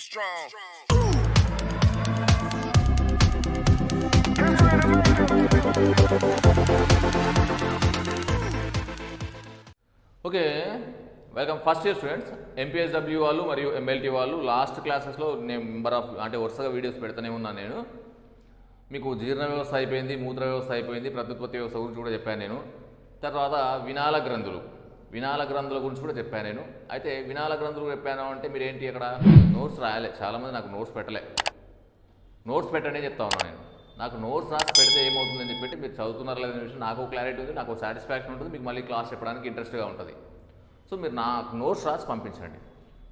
be strong. Okay, welcome first year students. MPSW వాళ్ళు మరియు MLT వాళ్ళు లాస్ట్ క్లాసెస్లో నేను నెంబర్ ఆఫ్ వరుసగా వీడియోస్ పెడుతూనే ఉన్నాను. నేను మీకు జీర్ణ వ్యవస్థ అయిపోయింది, మూత్ర వ్యవస్థ అయిపోయింది, ప్రత్యుత్పత్తి వ్యవస్థ గురించి కూడా చెప్పాను నేను. తర్వాత వినాల గ్రంథుల గురించి కూడా చెప్పాను నేను. అయితే వినాల గ్రంథులు చెప్పాను అంటే మీరు ఏంటి, అక్కడ నోట్స్ రాయాలి. చాలామంది నాకు నోట్స్ పెట్టలే. నోట్స్ పెట్టండి చెప్తా ఉన్నాను నేను. నాకు నోట్స్ రాసి పెడితే ఏమవుతుందని చెప్పి మీరు చదువుతున్నారా లేదనే విషయం నాకు క్లారిటీ ఉంది, నాకు సాటిస్ఫాక్షన్ ఉంటుంది, మీకు మళ్ళీ క్లాస్ చెప్పడానికి ఇంట్రెస్ట్గా ఉంటుంది. సో మీరు నాకు నోట్స్ రాసి పంపించండి.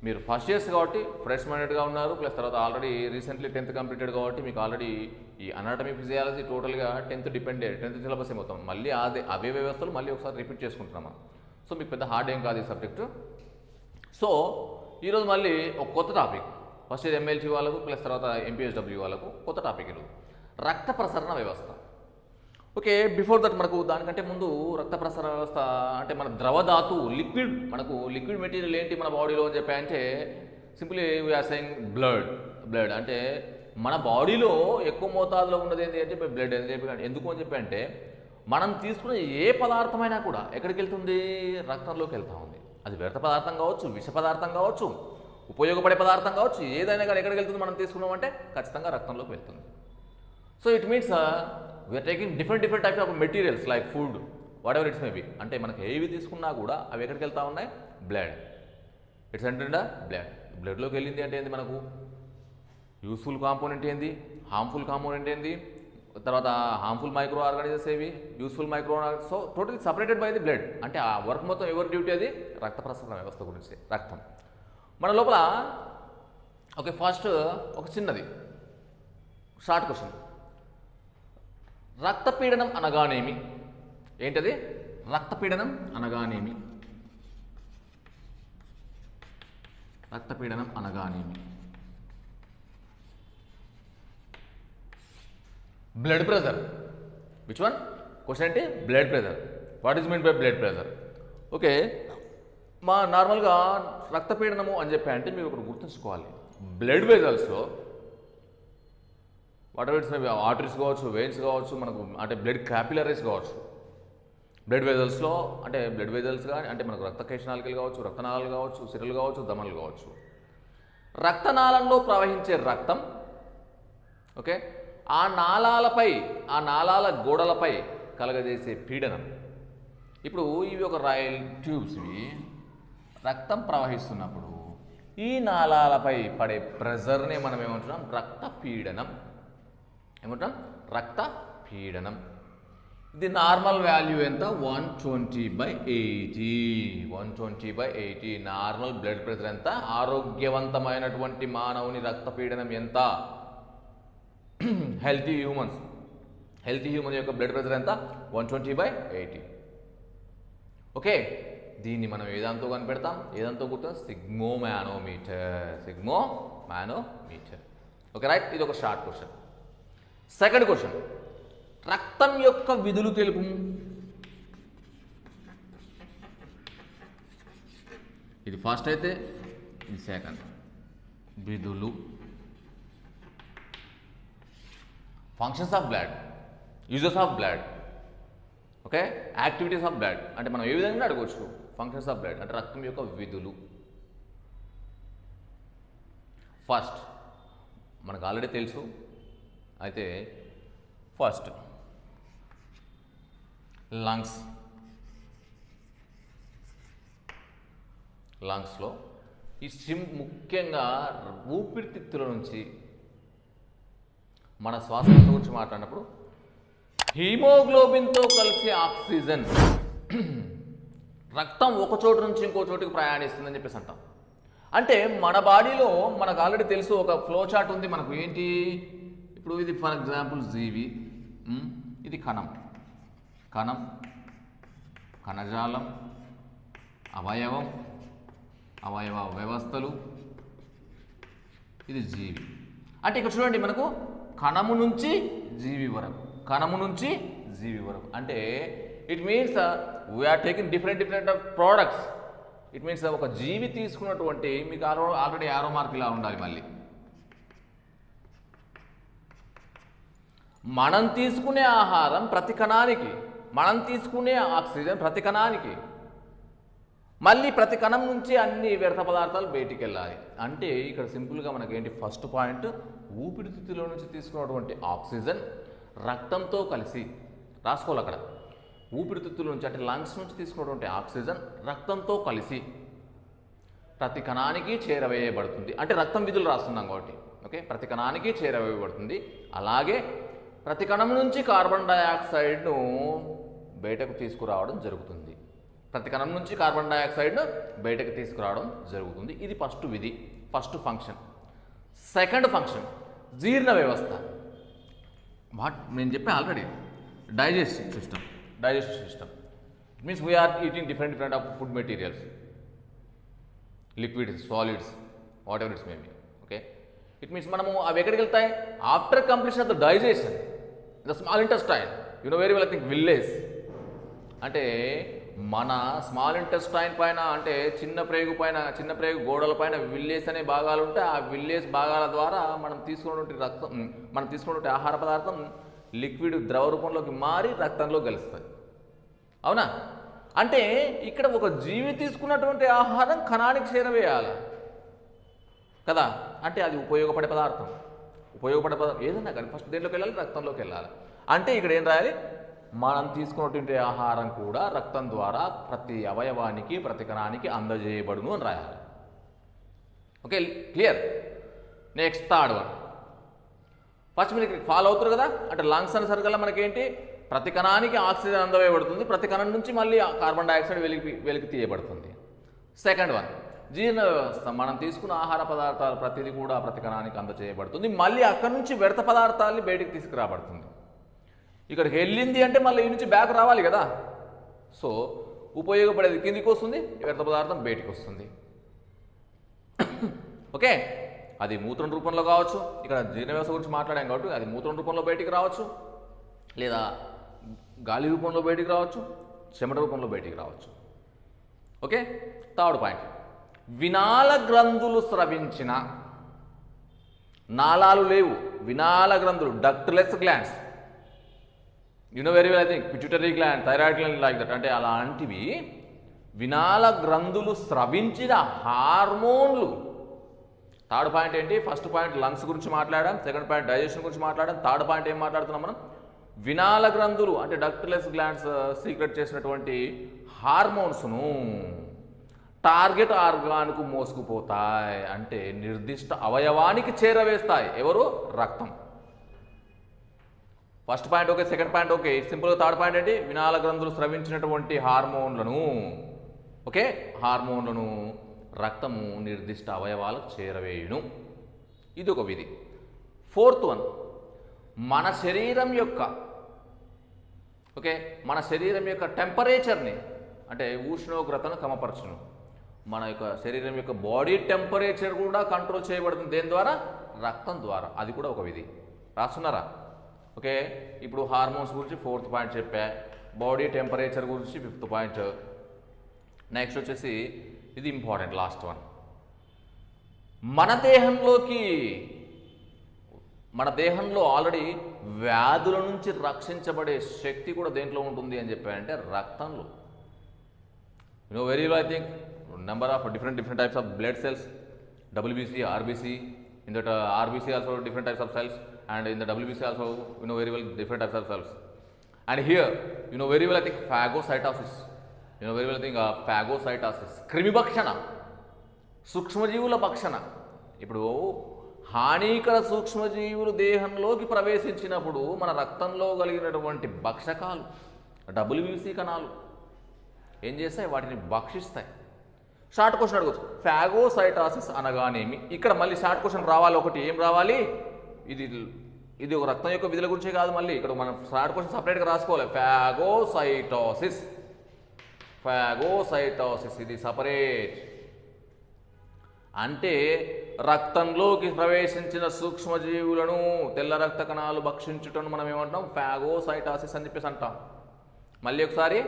మీరు ఫస్ట్ ఇయర్స్ కాబట్టి ఫ్రెష్ మైండెడ్గా ఉన్నారు, ప్లస్ తర్వాత ఆల్రెడీ రీసెంట్లీ 10th కంప్లీటెడ్ కాబట్టి మీకు ఆల్రెడీ ఈ అనాటమీ ఫిజియాలజీ టోటల్గా 10th సిలబస్ ఏమవుతాం, మళ్ళీ అవే వ్యవస్థలు మళ్ళీ ఒకసారి రిపీట్ చేసుకుంటున్నాం మనం. సో మీకు పెద్ద హార్డ్ ఏం కాదు ఈ సబ్జెక్టు. సో ఈరోజు మళ్ళీ ఒక కొత్త టాపిక్, ఫస్ట్ ఇయర్ ఎంఎల్టీ వాళ్ళకు ప్లస్ తర్వాత ఎంపీఎస్డబ్ల్యూ వాళ్ళకు కొత్త టాపిక్ ఈరోజు రక్త ప్రసరణ వ్యవస్థ. ఓకే, బిఫోర్ దట్ మనకు దానికంటే ముందు రక్త ప్రసరణ వ్యవస్థ అంటే మన ద్రవధాతు లిక్విడ్, మనకు లిక్విడ్ మెటీరియల్ ఏంటి మన బాడీలో అని చెప్పాయంటే సింపుల్లీ వీఆర్ సెయింగ్ బ్లడ్. అంటే మన బాడీలో ఎక్కువ మోతాదులో ఉన్నది ఏంటి అంటే బ్లడ్ అని చెప్పి. ఎందుకు అని చెప్పి అంటే మనం తీసుకునే ఏ పదార్థమైనా కూడా ఎక్కడికి వెళ్తుంది, రక్తంలోకి వెళ్తూ ఉంది. అది వ్యర్థ పదార్థం కావచ్చు, విష పదార్థం కావచ్చు, ఉపయోగపడే పదార్థం కావచ్చు, ఏదైనా కానీ ఎక్కడికి వెళ్తుంది మనం తీసుకున్నామంటే ఖచ్చితంగా రక్తంలోకి వెళ్తుంది. So it means we are taking different types of materials like food, whatever it's maybe. అంటే మనకు ఏవి తీసుకున్నా కూడా అవి ఎక్కడికి వెళ్తూ ఉన్నాయి, బ్లడ్. ఇట్స్ అంటే బ్లడ్లోకి వెళ్ళింది అంటే ఏంది, మనకు యూస్ఫుల్ కాంపోనెంట్ ఏంది, హార్మ్ఫుల్ కాంపోనెంట్ ఏంది, తర్వాత హార్మ్ఫుల్ మైక్రో ఆర్గానిజమ్స్ ఏవి, useful micro organisms. So totally separated by the blood. అంటే ఆ వర్క్ మొత్తం ఎవరి డ్యూటీ, అది రక్త ప్రసరణ వ్యవస్థ గురించి, రక్తం. మన లోపల ఓకే, ఫస్ట్ ఒక చిన్నది షార్ట్ క్వశ్చన్. రక్తపీడనం అనగానేమి? ఏంటది రక్తపీడనం అనగానేమి? రక్తపీడనం అనగానేమి? Blood pressure. Which one? Question ఏంటి, blood pressure. What is mean by blood pressure? Okay, మా నార్మల్గా రక్తపీడనము అని చెప్పాయంటే మీరు ఒకటి గుర్తుంచుకోవాలి. బ్లడ్ వెజల్స్లో whatever it's maybe arteries కావచ్చు, వెయిన్స్ కావచ్చు, మనకు అంటే బ్లడ్ క్యాపిలరీస్ కావచ్చు. బ్లడ్ వెజల్స్లో అంటే బ్లడ్ వెజల్స్ కానీ అంటే మనకు రక్త కేశనాళికలు కావచ్చు, రక్తనాళాలు కావచ్చు, సిరలు కావచ్చు, దమనలు కావచ్చు. రక్తనాళంలో ప్రవహించే రక్తం, ఓకే, ఆ నాళాల గోడలపై కలగజేసే పీడనం. ఇప్పుడు ఇవి ఒక రైల్ ట్యూబ్స్, ఇవి రక్తం ప్రవహిస్తున్నప్పుడు ఈ నాళాలపై పడే ప్రెజర్నే మనం ఏమంటున్నాం, రక్తపీడనం. ఏమంటాం, రక్తపీడనం. ఇది నార్మల్ వాల్యూ ఎంత, 120/80. 120/80 నార్మల్ బ్లడ్ ప్రెషర్ ఎంత, ఆరోగ్యవంతమైనటువంటి మానవుని రక్తపీడనం ఎంత, హెల్తీ హ్యూమన్ యొక్క బ్లడ్ ప్రెషర్ ఎంత, 120/80. ఓకే, దీన్ని మనం ఏదాంతో కనిపెడతాం, ఏదంతో గుర్తాం, సిగ్మోమానోమీటర్. ఓకే రైట్, ఇది ఒక షార్ట్ క్వశ్చన్. సెకండ్ క్వశ్చన్, రక్తం యొక్క విధులు తెలుపు. ఇది ఫస్ట్ అయితే ఇది సెకండ్. విధులు, functions of blood, uses of blood, okay, activities of blood. అంటే మనం ఏ విధంగా అడగవచ్చు, ఫంక్షన్స్ ఆఫ్ బ్లడ్ అంటే రక్తం యొక్క విధులు. ఫస్ట్ మనకు ఆల్రెడీ తెలుసు. అయితే ఫస్ట్ లంగ్స్లో ఈ ముఖ్యంగా ఊపిరితిత్తుల నుంచి మన శ్వాసకోశం గురించి మాట్లాడినప్పుడు హీమోగ్లోబిన్తో కలిసి ఆక్సిజన్ రక్తం ఒక చోటు నుంచి ఇంకో చోటుకి ప్రయాణిస్తుందని చెప్పేసి అంటాం. అంటే మన బాడీలో మనకు ఆల్రెడీ తెలుసు, ఒక ఫ్లో చార్ట్ ఉంది మనకు. ఏంటి, ఇప్పుడు ఇది ఫర్ ఎగ్జాంపుల్ జీవి, ఇది కణం, కణజాలం, అవయవ వ్యవస్థలు, ఇది జీవి. అంటే ఇక్కడ చూడండి, మనకు కణము నుంచి జీవి వరకు అంటే it means we are taking different of products. It means ఒక జీవి తీసుకున్నటువంటి, మీకు ఆల్రెడీ యారో మార్క్ ఇలా ఉండాలి, మళ్ళీ మనం తీసుకునే ఆహారం ప్రతి కణానికి, మనం తీసుకునే ఆక్సిజన్ ప్రతి కణానికి, మళ్ళీ ప్రతి కణం నుంచి అన్ని వ్యర్థ పదార్థాలు బయటికి వెళ్ళాలి. అంటే ఇక్కడ సింపుల్గా మనకేంటి, ఫస్ట్ పాయింట్, ఊపిరితిత్తులో నుంచి తీసుకున్నటువంటి ఆక్సిజన్ రక్తంతో కలిసి, రాసుకోవాలి అక్కడ, ఊపిరితిత్తుల నుంచి అంటే లంగ్స్ నుంచి తీసుకున్నటువంటి ఆక్సిజన్ రక్తంతో కలిసి ప్రతి కణానికి చేరవేయబడుతుంది. అంటే రక్తం విధులు రాస్తున్నాం కాబట్టి, ఓకే, ప్రతి కణానికి చేరవేయబడుతుంది. అలాగే ప్రతి కణం నుంచి కార్బన్ డయాక్సైడ్ను బయటకు తీసుకురావడం జరుగుతుంది. ప్రతి కణం నుంచి కార్బన్ డయాక్సైడ్ను బయటకు తీసుకురావడం జరుగుతుంది. ఇది ఫస్ట్ విధి, ఫస్ట్ ఫంక్షన్. సెకండ్ ఫంక్షన్ జీర్ణ వ్యవస్థ. నేను చెప్పాను already, digestive system. It means we are eating different of food materials, liquids, solids, whatever it's maybe. Okay, it means మనము అవి ఎక్కడికి వెళ్తాయి, after completion of the digestion the small intestine. You know very well, I think village అంటే మన small intestine పైన, అంటే చిన్న ప్రేగు గోడల పైన విల్లేజ్ అనే భాగాలు ఉంటే ఆ విల్లేజ్ భాగాల ద్వారా మనం తీసుకున్నటువంటి రక్తం, మనం తీసుకున్నటువంటి ఆహార పదార్థం లిక్విడ్ ద్రవ రూపంలోకి మారి రక్తంలో కలుస్తుంది. అవునా? అంటే ఇక్కడ ఒక జీవి తీసుకున్నటువంటి ఆహారం కణానికి చేరవేయాలి కదా, అంటే అది ఉపయోగపడే పదార్థం ఏదన్నా కానీ ఫస్ట్ దేంట్లోకి వెళ్ళాలి, రక్తంలోకి వెళ్ళాలి. అంటే ఇక్కడ ఏం రాయాలి, మనం తీసుకున్నటువంటి ఆహారం కూడా రక్తం ద్వారా ప్రతి అవయవానికి, ప్రతి కణానికి అందజేయబడును అని రాయాలి. Okay, clear? Next third one. First మీరు ఫాలో అవుతారు కదా, అంటే లంగ్స్ అనే సరికల్లా మనకేంటి, ప్రతి కణానికి ఆక్సిజన్ అందవేయబడుతుంది, ప్రతి కణం నుంచి మళ్ళీ కార్బన్ డయాక్సైడ్ వెలికి తీయబడుతుంది. సెకండ్ వన్ జీర్ణ వ్యవస్థ. మనం తీసుకున్న ఆహార పదార్థాలు ప్రతిదీ కూడా ప్రతి కణానికి అందజేయబడుతుంది, మళ్ళీ అక్కడి నుంచి వ్యర్థ పదార్థాలని బయటికి తీసుకురాబడుతుంది. ఇక్కడికి వెళ్ళింది అంటే మళ్ళీ ఈ నుంచి బ్యాక్ రావాలి కదా. సో ఉపయోగపడేది కిందికి వస్తుంది, వ్యర్థ పదార్థం బయటికి వస్తుంది. ఓకే, అది మూత్రం రూపంలో కావచ్చు, ఇక్కడ జీర్ణ వ్యవస్థ గురించి మాట్లాడాం కాబట్టి అది మూత్రం రూపంలో బయటికి రావచ్చు, లేదా గాలి రూపంలో బయటికి రావచ్చు, చెమట రూపంలో బయటికి రావచ్చు. ఓకే, థర్డ్ పాయింట్, వినాల గ్రంథులు స్రవించిన, నాళాలు లేవు, వినాల గ్రంథులు, ductless glands. You know very well, I think pituitary gland, thyroid gland like that. అంటే అలాంటివి వినాల గ్రంథులు స్రవించిన హార్మోన్లు. థర్డ్ పాయింట్ ఏంటి, ఫస్ట్ పాయింట్ లంగ్స్ గురించి మాట్లాడాం, సెకండ్ పాయింట్ డైజెషన్ గురించి మాట్లాడాం, థర్డ్ పాయింట్ ఏం మాట్లాడుతున్నాం మనం, వినాల గ్రంథులు అంటే డక్ట్లెస్ గ్లాండ్స్ సీక్రెట్ చేసినటువంటి హార్మోన్స్ను టార్గెట్ ఆర్గాన్కు మోసుకుపోతాయి, అంటే నిర్దిష్ట అవయవానికి చేరవేస్తాయి. ఎవరు? రక్తం. First point okay, second point okay, సింపుల్గా థర్డ్ పాయింట్ ఏంటి, వినాల గ్రంథులు స్రవించినటువంటి హార్మోన్లను, ఓకే, హార్మోన్లను రక్తము నిర్దిష్ట అవయవాలకు చేరవేయును. ఇది ఒక విధి. ఫోర్త్ వన్, మన శరీరం యొక్క, ఓకే, మన శరీరం యొక్క టెంపరేచర్ని, అంటే ఉష్ణోగ్రతను క్రమపరచును. మన యొక్క శరీరం యొక్క బాడీ టెంపరేచర్ కూడా కంట్రోల్ చేయబడుతుంది. దేని ద్వారా? రక్తం ద్వారా. అది కూడా ఒక విధి. రాస్తున్నారా? ఓకే, ఇప్పుడు హార్మోన్స్ గురించి ఫోర్త్ పాయింట్ చెప్పా, బాడీ టెంపరేచర్ గురించి ఫిఫ్త్ పాయింట్. నెక్స్ట్ వచ్చేసి ఇది ఇంపార్టెంట్ లాస్ట్ వన్, మన దేహంలో ఆల్రెడీ వ్యాధుల నుంచి రక్షించబడే శక్తి కూడా దేంట్లో ఉంటుంది అని చెప్పారంటే రక్తంలో. You know very well, I think number of different types of blood cells, WBC, RBC. In that RBC also different types of cells, and in the WBC also you know very well different types of cells. And here you know very well, I think phagocytosis. You know very well, I think phagocytosis, క్రిమి భక్షణ, సూక్ష్మజీవుల భక్షణ. ఇప్పుడు హానికర సూక్ష్మజీవులు దేహంలోకి ప్రవేశించినప్పుడు మన రక్తంలో కలిగినటువంటి భక్షకాలు, WBC కణాలు ఏం చేస్తాయి? వాటిని భక్షిస్తాయి. షార్ట్ క్వశ్చన్ అడగచ్చు, ఫాగోసైటాసిస్ అనగానేమి? ఇక్కడ మళ్ళీ షార్ట్ క్వశ్చన్ రావాలి ఒకటి. ఏం రావాలి? ఇది ఒక రక్తం యొక్క విధుల గురించే కాదు, మళ్ళీ ఇక్కడ మనం షార్ట్ క్వశ్చన్ సపరేట్గా రాసుకోవాలి. ఫాగోసైటోసిస్ ఇది సపరేట్. అంటే రక్తంలోకి ప్రవేశించిన సూక్ష్మజీవులను, తెల్ల రక్త కణాలు భక్షించుటను మనం ఏమంటాం? ఫాగోసైటాసిస్ అని చెప్పేసి అంటాం. మళ్ళీ ఒకసారి,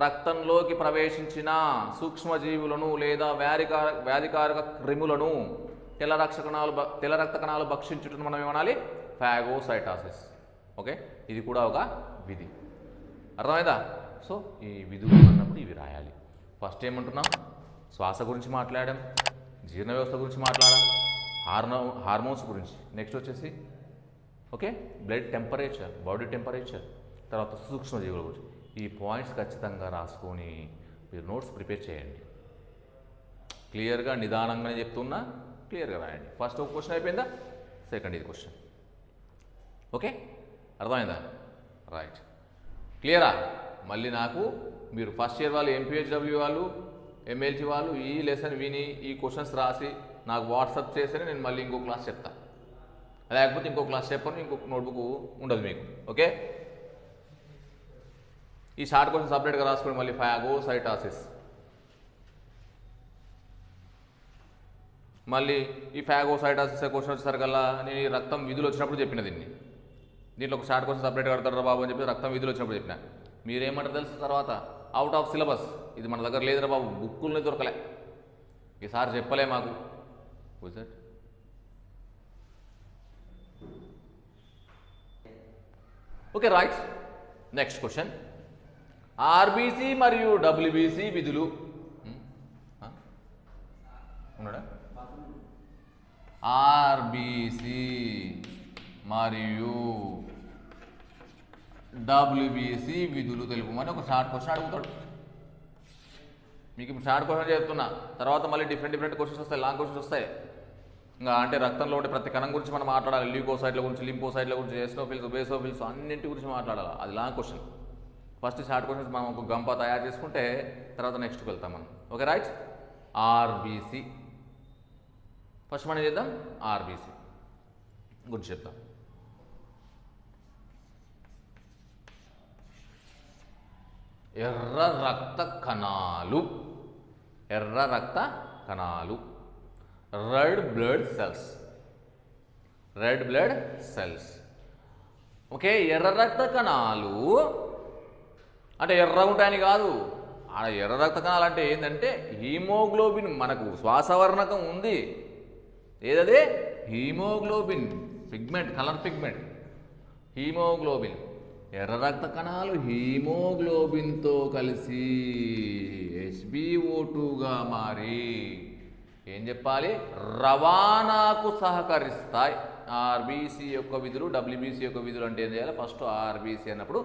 రక్తంలోకి ప్రవేశించిన సూక్ష్మజీవులను లేదా వ్యాధికారక క్రిములను తెల్ల రక్త కణాలు భక్షించుటను మనం ఏమనాలి? ఫాగోసైటాసిస్. ఓకే, ఇది కూడా ఒక విధి. అర్థమైందా? సో ఈ విధులు అన్నప్పుడు ఇవి రాయాలి. ఫస్ట్ ఏమంటున్నాం, శ్వాస గురించి మాట్లాడాం, జీర్ణ వ్యవస్థ గురించి మాట్లాడాం, హార్మోన్స్ గురించి. నెక్స్ట్ వచ్చేసి okay blood temperature, body temperature, తర్వాత సూక్ష్మజీవుల గురించి. ఈ పాయింట్స్ ఖచ్చితంగా రాసుకొని మీరు నోట్స్ ప్రిపేర్ చేయండి. క్లియర్గా నిదానంగానే చెప్తున్నా, క్లియర్గా రాయండి. ఫస్ట్ ఒక క్వశ్చన్ అయిపోయిందా, సెకండ్ ఇది క్వశ్చన్. ఓకే, అర్థమైందా? రైట్, క్లియరా? మళ్ళీ నాకు మీరు ఫస్ట్ ఇయర్ వాళ్ళు, ఎంపీహెచ్డబ్ల్యూ వాళ్ళు, ఎంఎల్టీ వాళ్ళు ఈ లెసన్ విని ఈ క్వశ్చన్స్ రాసి నాకు వాట్సాప్ చేస్తేనే నేను మళ్ళీ ఇంకో క్లాస్ చెప్తాను. లేకపోతే ఇంకో క్లాస్ చెప్పను, ఇంకొక నోట్బుక్ ఉండదు మీకు. ఓకే, ఈ షార్ట్ క్వశ్చన్ సపరేట్గా రాసుకొని మళ్ళీ ఫాగోసైటోసిస్, మళ్ళీ ఈ ఫాగోసైటోసిస్ క్వశ్చన్ వచ్చేసరికల్లా నేను ఈ రక్తం విధులు వచ్చినప్పుడు చెప్పిన దీంట్లో ఒక షార్ట్ క్వశ్చన్ సపరేట్గా కడతారా బాబు అని చెప్పి రక్తం విధులు వచ్చినప్పుడు చెప్పిన. మీరేమంటారు తెలుసు తర్వాత, అవుట్ ఆఫ్ సిలబస్, ఇది మన దగ్గర లేదురా బాబు, బుక్కుల్ని దొరకలే, ఈసారి చెప్పలే మాకు. Okay right, next question. RBC మరియు డబ్ల్యూబీసీ విధులు ఉన్నాడా? ఆర్బీసీ మరియు డబ్ల్యూబీసీ విధులు తెలుపమని ఒక షార్ట్ క్వశ్చన్ అడుగుతాడు. మీకు షార్ట్ క్వశ్చన్ చెప్తున్నా, తర్వాత మళ్ళీ డిఫరెంట్ క్వశ్చన్స్ వస్తాయి, లాంగ్ క్వశ్చన్స్ వస్తాయి. ఇంకా అంటే రక్తంలో ఉండే ప్రతి కణం గురించి మనం మాట్లాడాలి, ల్యూకోసైట్ల గురించి, లింపోసైట్ల గురించి, ఎస్నోఫిల్స్, బేసోఫిల్స్ అన్నింటి గురించి మాట్లాడాలి. అది long question. First short questions మనం ఒక గంప తయారు చేసుకుంటే తర్వాత నెక్స్ట్కి వెళ్తాం మనం. ఓకే రైట్, ఆర్బీసీ ఫస్ట్ మనం చేద్దాం. ఆర్బీసీ గురించి చెప్తాం. ఎర్ర రక్త కణాలు, ఎర్ర రక్త కణాలు, red blood cells, red blood cells. Okay, ఎర్ర రక్త కణాలు అంటే ఎర్రగా ఉంటాయని కాదు. ఆ ఎర్ర రక్త కణాలు అంటే ఏంటంటే హీమోగ్లోబిన్, మనకు శ్వాసవర్ణకం ఉంది, ఏదదే haemoglobin pigment, colour pigment haemoglobin. ఎర్ర రక్త కణాలు హీమోగ్లోబిన్తో కలిసి HbO2గా మారి ఏం చెప్పాలి, రవాణాకు సహకరిస్తాయి. ఆర్బీసీ యొక్క విధులు, డబ్ల్యూబీసీ యొక్క విధులు అంటే ఏం చేయాలి? ఫస్ట్ ఆర్బీసీ అన్నప్పుడు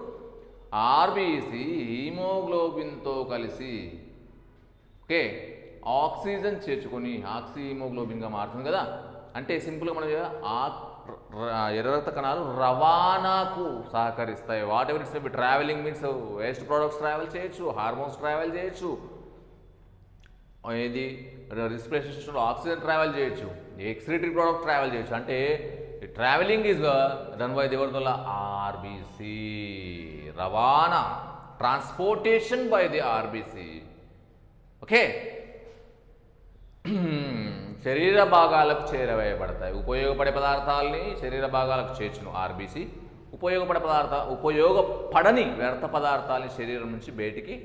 ఆర్బీసీ హీమోగ్లోబిన్తో కలిసి ఓకే ఆక్సిజన్ చేర్చుకొని ఆక్సీ హీమోగ్లోబిన్గా మారుతుంది కదా. అంటే సింపుల్గా మనం ఎర్ర రక్త కణాలు రవాణాకు సహకరిస్తాయి. What ever it's travelling means waste products travel చేయొచ్చు, హార్మోన్స్ ట్రావెల్ చేయొచ్చు, ఏది రెస్పిరేషన్ సిస్టంలో ఆక్సిజన్ ట్రావెల్ చేయొచ్చు, ఎక్స్క్రీటరీ ప్రోడక్ట్ ట్రావెల్ చేయొచ్చు. అంటే travelling is done by the ఎవరితో ఆర్బీసీ, రవాణా transportation by the RBC. Okay, శరీర భాగాలకు చేరవేయబడతాయి. ఉపయోగపడే పదార్థాలని శరీర భాగాలకు చేర్చును ఆర్బీసీ. ఉపయోగపడని వ్యర్థ పదార్థాలని శరీరం నుంచి బయటికి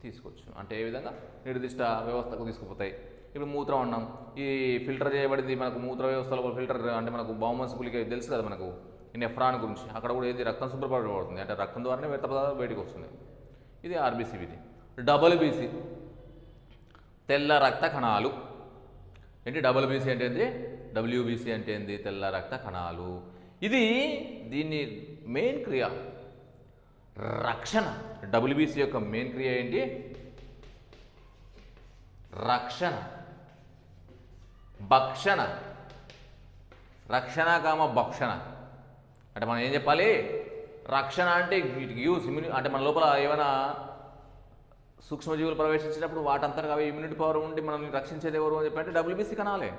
తీసుకొచ్చు. అంటే ఏ విధంగా నిర్దిష్ట వ్యవస్థకు తీసుకుపోతాయి. ఇప్పుడు మూత్రం అన్నాం, ఈ ఫిల్టర్ చేయబడింది మనకు మూత్ర వ్యవస్థలో ఫిల్టర్ అంటే మనకు బౌమన్స్ గులిక తెలుసు కదా మనకు, ఈ నెఫ్రాన్ గురించి. అక్కడ కూడా ఏది రక్తం శుభ్రపడబడుతుంది, అంటే రక్తం ద్వారానే వ్యర్థ పదార్థాలు బయటకు వస్తుంది. ఇది ఆర్బీసీ విధి. డబ్ల్యూబీసీ తెల్ల రక్త కణాలు. ఏంటి డబ్ల్యూబీసీ అంటే ఏంటి, డబ్ల్యూబీసీ అంటే ఏంటి, తెల్ల రక్త కణాలు. ఇది దీన్ని మెయిన్ క్రియ రక్షణ. డబ్ల్యూబీసీ యొక్క మెయిన్ క్రియ ఏంటి, రక్షణ, భక్షణ. రక్షణ కామ భక్షణ అంటే మనం ఏం చెప్పాలి, రక్షణ అంటే ఇట్ గివ్స్ ఇమ్యూనిటీ, అంటే మన లోపల ఏమైనా సూక్ష్మజీవులు ప్రవేశించినప్పుడు వాటంతగా అవి ఇమ్యూనిటీ పవర్ ఉండి మనల్ని రక్షించేది ఎవరు అని చెప్పంటే డబ్ల్యూబీసీ కణాలే.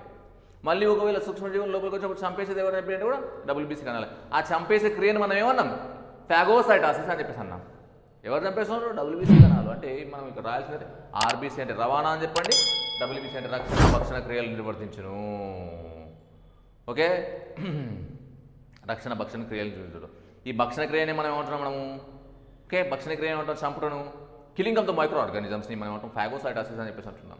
మళ్ళీ ఒకవేళ సూక్ష్మజీవులు లోపలికి వచ్చినప్పుడు చంపేసేది ఎవరు అని చెప్పంటే కూడా డబ్ల్యూబీసీ కణాలే. ఆ చంపేసే క్రియను మనం ఏమన్నాం, ఫాగోసైటోసిస్ అని చెప్పేసి అన్నాం. ఎవరు చంపేస్తున్నారు, డబ్ల్యూబీసీ కణాలు. అంటే మనం ఇక్కడ రాయాల్సింది ఆర్బీసీ అంటే రవాణా అని చెప్పండి, డబ్ల్యూబీసీ అంటే రక్షణ భక్షణ క్రియలు నిర్వర్తించును. ఓకే, రక్షణ భక్షణ క్రియలు నిర్వర్తించడం. ఈ భక్షణ క్రియనే మనం ఏమంటున్నాం మనము, ఓకే భక్షణ క్రియ ఏమంటాం, చంపటను, కిలింగ్ ఆఫ్ ద మైక్రో ఆర్గానిజమ్స్ని మనం ఏమంటాం ఫాగోసైటోసిస్ అని చెప్పేసి అంటున్నాం.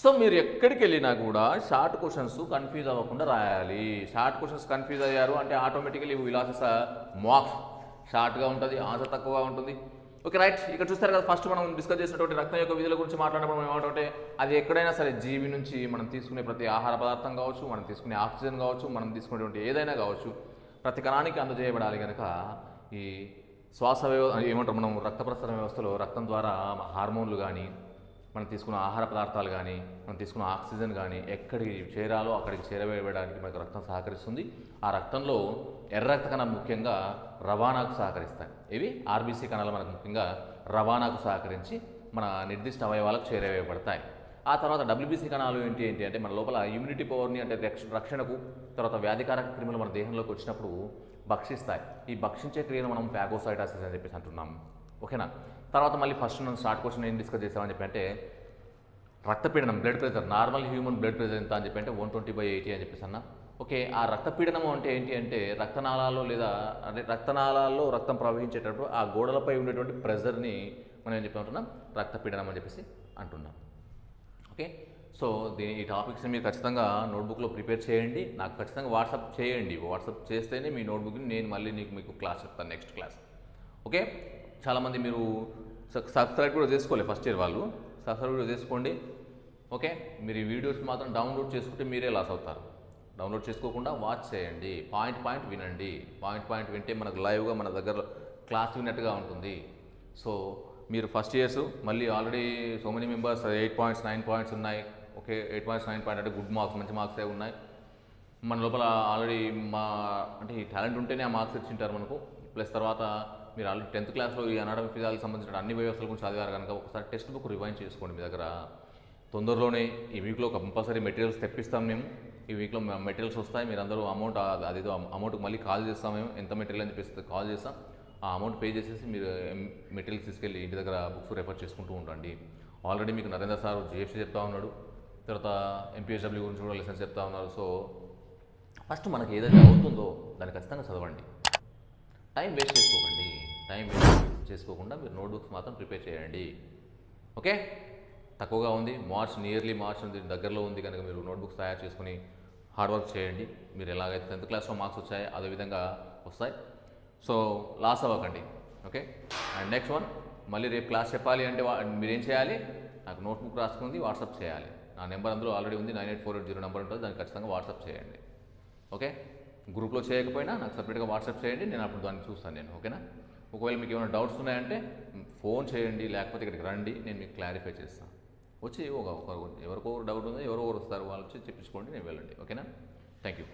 సో మీరు ఎక్కడికి వెళ్ళినా కూడా షార్ట్ క్వశ్చన్స్ కన్ఫ్యూజ్ అవ్వకుండా రాయాలి. షార్ట్ క్వశ్చన్స్ కన్ఫ్యూజ్ అయ్యారు అంటే ఆటోమేటికలీ విలాసెస్ మార్క్స్ షార్ట్గా ఉంటుంది, ఆన్సర్ తక్కువగా ఉంటుంది. Okay right. ఇక్కడ చూస్తారు కదా, ఫస్ట్ మనం డిస్కస్ చేసినటువంటి రక్తం యొక్క విధుల గురించి మాట్లాడినప్పుడు మనం ఏమంటే అది ఎక్కడైనా సరే జీవి నుంచి మనం తీసుకునే ప్రతి ఆహార పదార్థం కావచ్చు, మనం తీసుకునే ఆక్సిజన్ కావచ్చు, మనం తీసుకునేటువంటి ఏదైనా కావచ్చు, ప్రతి కణానికి అందజేయబడాలి. కనుక ఈ శ్వాస ఏమంటారు మనం రక్త ప్రసరణ వ్యవస్థలో రక్తం ద్వారా హార్మోన్లు కానీ, మనం తీసుకున్న ఆహార పదార్థాలు కానీ, మనం తీసుకున్న ఆక్సిజన్ కానీ ఎక్కడికి చేరాలో అక్కడికి చేరవేయడానికి మనకు రక్తం సహకరిస్తుంది. ఆ రక్తంలో ఎర్ర రక్త కణాలు ముఖ్యంగా రవాణాకు సహకరిస్తాయి. ఇవి ఆర్బీసీ కణాలు మనకు ముఖ్యంగా రవాణాకు సహకరించి మన నిర్దిష్ట అవయవాలకు చేరవేయబడతాయి. ఆ తర్వాత డబ్ల్యూబీసీ కణాలు ఏంటి అంటే మన లోపల ఇమ్యూనిటీ పవర్ని అంటే రక్షణకు, తర్వాత వ్యాధికారక క్రిములు మన దేహంలోకి వచ్చినప్పుడు భక్షిస్తాయి. ఈ భక్షించే క్రియను మనం ఫాగోసైటోసిస్ అని చెప్పేసి అంటున్నాం. ఓకేనా. తర్వాత మళ్ళీ ఫస్ట్ మనం స్టార్ట్ క్వశ్చన్ ఏం డిస్కస్ చేసామని చెప్పి అంటే రక్తపీడనం, blood pressure, normal human blood pressure ఎంత అని చెప్పి అంటే 120/80 అని చెప్పేసి అన్న. ఓకే. ఆ రక్తపీడనం అంటే ఏంటి అంటే రక్తనాళాల్లో లేదా అంటే రక్తనాళాల్లో రక్తం ప్రవహించేటప్పుడు ఆ గోడలపై ఉండేటువంటి ప్రెషర్ని మనం ఏం చెప్పి అంటున్నాం, రక్తపీడనం అని చెప్పేసి అంటున్నాం. ఓకే. సో ఈ టాపిక్స్ని మీరు ఖచ్చితంగా నోట్బుక్లో ప్రిపేర్ చేయండి, నాకు ఖచ్చితంగా వాట్సాప్ చేయండి. వాట్సాప్ చేస్తేనే మీ నోట్బుక్ని నేను మళ్ళీ మీకు క్లాస్ చెప్తాను, నెక్స్ట్ క్లాస్. ఓకే. చాలామంది మీరు సబ్స్క్రైబ్ కూడా చేసుకోలేదు, ఫస్ట్ ఇయర్ వాళ్ళు సబ్స్క్రైబ్ కూడా చేసుకోండి. ఓకే. మీరు ఈ వీడియోస్ మాత్రం డౌన్లోడ్ చేసుకుంటే మీరే లాస్ అవుతారు. డౌన్లోడ్ చేసుకోకుండా వాచ్ చేయండి, పాయింట్ వినండి. పాయింట్ వింటే మనకు లైవ్గా మన దగ్గర క్లాస్ విన్నట్టుగా ఉంటుంది. సో మీరు ఫస్ట్ ఇయర్స్ మళ్ళీ already so many members 8 points 9 points ఉన్నాయి. ఓకే. 8 పాయింట్స్ 9 పాయింట్ అంటే గుడ్ మార్క్స్, మంచి మార్క్సే ఉన్నాయి. మన లోపల ఆల్రెడీ అంటే ఈ టాలెంట్ ఉంటేనే ఆ మార్క్స్ ఇచ్చింటారు మనకు. ప్లస్ తర్వాత మీరు ఆల్రెడీ 10th క్లాస్లో ఈ అనాటమీ ఫిజియాలజీకి సంబంధించిన అన్ని వ్యవస్థల గురించి చదివారు కనుక ఒకసారి టెక్స్ట్ బుక్ రివైండ్ చేసుకోండి. మీ దగ్గర తొందరలోనే ఈ వీక్లో కంపల్సరీ మెటీరియల్స్ తెప్పిస్తాం మేము. ఈ వీక్లో మెటీరియల్స్ వస్తాయి. మీరు అందరూ అమౌంట్ అదేదో అమౌంట్కి మళ్ళీ కాల్ చేస్తాం మేము, ఎంత మెటీరియల్ అని చెప్పేసి కాల్ చేస్తాం. ఆ అమౌంట్ పే చేసేసి మీరు మెటీరియల్స్ తీసుకెళ్ళి ఇంటి దగ్గర బుక్స్ రెఫర్ చేసుకుంటూ ఉండండి. ఆల్రెడీ మీకు నరేంద్ర సార్ జిఎఫ్సీ చెప్తా ఉన్నాడు, తర్వాత ఎంపీహెచ్డబ్ల్యూ గురించి కూడా లెసన్స్ చెప్తా ఉన్నారు. సో ఫస్ట్ మనకి ఏదైతే అవుతుందో దాన్ని ఖచ్చితంగా చదవండి, టైం వేస్ట్ చేసుకోకండి. టైం వేస్ట్ చేసుకోకుండా మీరు నోట్బుక్స్ మాత్రం ప్రిపేర్ చేయండి. ఓకే. తక్కువగా ఉంది, నియర్లీ మార్చ్ దగ్గరలో ఉంది కనుక మీరు నోట్బుక్స్ తయారు చేసుకుని హార్డ్ వర్క్ చేయండి. మీరు ఎలాగైతే 10th క్లాస్లో మార్క్స్ వచ్చాయో అదేవిధంగా వస్తాయి. సో లాస్ అవ్వకండి. ఓకే. అండ్ నెక్స్ట్ వన్ మళ్ళీ రేపు క్లాస్ చెప్పాలి అంటే మీరేం చేయాలి, నాకు నోట్బుక్ రాసుకుంది వాట్సాప్ చేయాలి. నా నెంబర్ అందులో ఆల్రెడీ ఉంది, 98480 నెంబర్ ఉంటుంది, దానికి ఖచ్చితంగా వాట్సాప్ చేయండి. ఓకే. గ్రూప్లో చేయకపోయినా నాకు సపరేట్గా వాట్సాప్ చేయండి, నేను అప్పుడు దాన్ని చూస్తాను నేను. ఓకేనా. ఒకవేళ మీకు ఏమైనా డౌట్స్ ఉన్నాయంటే ఫోన్ చేయండి, లేకపోతే ఇక్కడికి రండి, నేను మీకు క్లారిఫై చేస్తాను. వచ్చి ఎవరికో డౌట్ ఉందో ఎవరో వస్తారు, వాళ్ళు వచ్చి చెప్పించుకోండి, నేను వెళ్ళండి. ఓకేనా. Thank you.